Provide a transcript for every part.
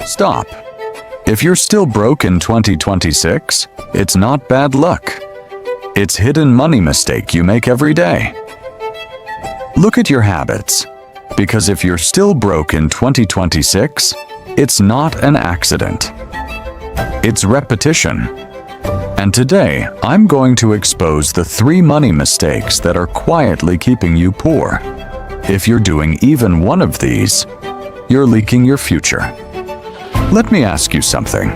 Stop. If you're still broke in 2026, it's not bad luck. It's hidden money mistake you make every day. Look at your habits, because if you're still broke in 2026, it's not an accident. It's repetition. And today, I'm going to expose the 3 money mistakes that are quietly keeping you poor. If you're doing even one of these, you're leaking your future. Let me ask you something.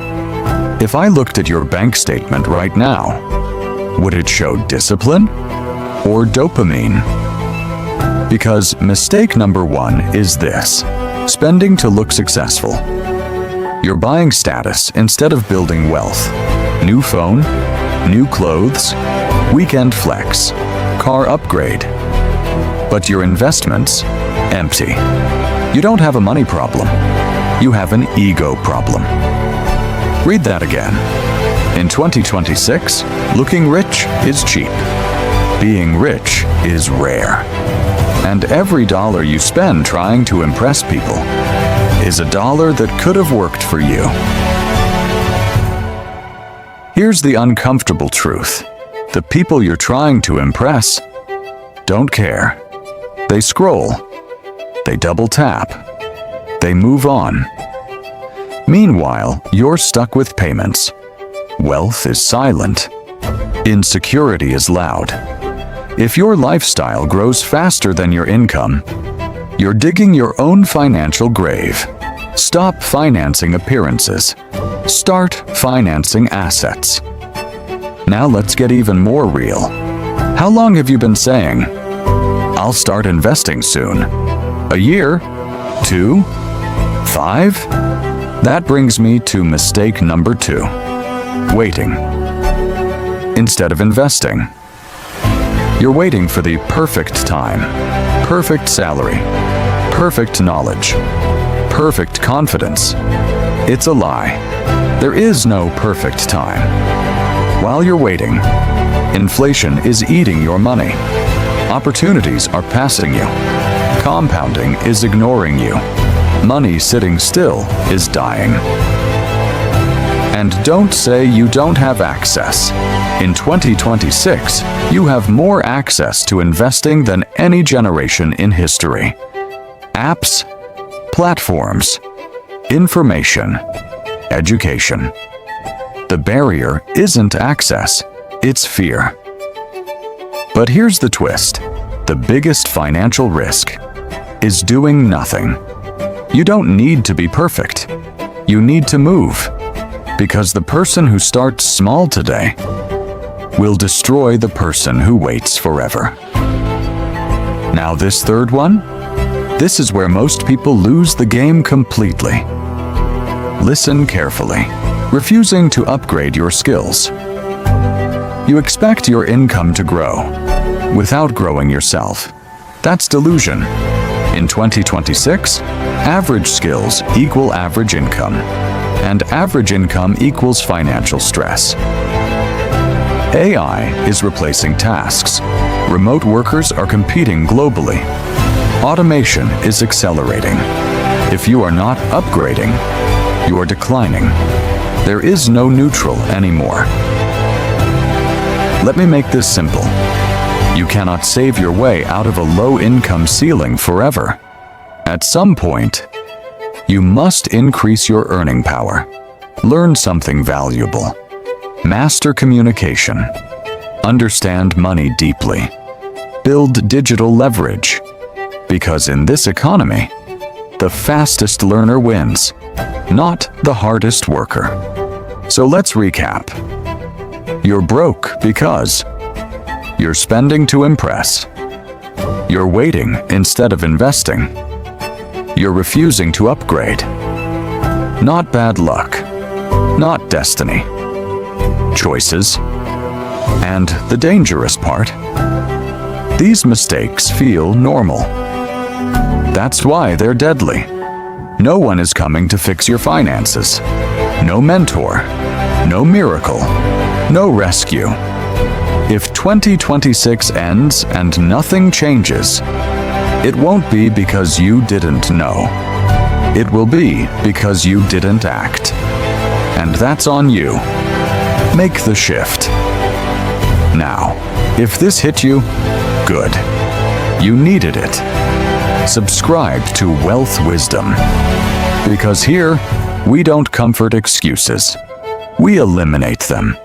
If I looked at your bank statement right now, would it show discipline or dopamine? Because mistake number 1 is this: spending to look successful. You're buying status instead of building wealth. New phone, new clothes, weekend flex, car upgrade. But your investments, empty. You don't have a money problem. You have an ego problem. Read that again. In 2026, looking rich is cheap. Being rich is rare. And every dollar you spend trying to impress people is a dollar that could have worked for you. Here's the uncomfortable truth. The people you're trying to impress don't care. They scroll. They double tap. They move on. Meanwhile, you're stuck with payments. Wealth is silent. Insecurity is loud. If your lifestyle grows faster than your income, you're digging your own financial grave. Stop financing appearances. Start financing assets. Now let's get even more real. How long have you been saying, "I'll start investing soon"? A year? 2? 5? That brings me to mistake number 2. Waiting. Instead of investing. You're waiting for the perfect time, perfect salary, perfect knowledge, perfect confidence. It's a lie. There is no perfect time. While you're waiting, inflation is eating your money. Opportunities are passing you. Compounding is ignoring you. Money sitting still is dying. And don't say you don't have access. In 2026, you have more access to investing than any generation in history. Apps, platforms, information, education. The barrier isn't access, it's fear. But here's the twist. The biggest financial risk is doing nothing. You don't need to be perfect. You need to move. Because the person who starts small today will destroy the person who waits forever. Now this third one? This is where most people lose the game completely. Listen carefully. Refusing to upgrade your skills. You expect your income to grow without growing yourself. That's delusion. In 2026, average skills equal average income, and average income equals financial stress. AI is replacing tasks. Remote workers are competing globally. Automation is accelerating. If you are not upgrading, you are declining. There is no neutral anymore. Let me make this simple. You cannot save your way out of a low-income ceiling forever. At some point, you must increase your earning power. Learn something valuable. Master communication. Understand money deeply. Build digital leverage. Because in this economy, the fastest learner wins, not the hardest worker. So let's recap. You're broke because you're spending to impress. You're waiting instead of investing. You're refusing to upgrade. Not bad luck. Not destiny. Choices. And the dangerous part, these mistakes feel normal. That's why they're deadly. No one is coming to fix your finances. No mentor. No miracle. No rescue. If 2026 ends and nothing changes, it won't be because you didn't know. it will be because you didn't act. And that's on you. Make the shift. Now, if this hit you, good. You needed it. Subscribe to Wealth Wisdom. Because here, we don't comfort excuses. We eliminate them.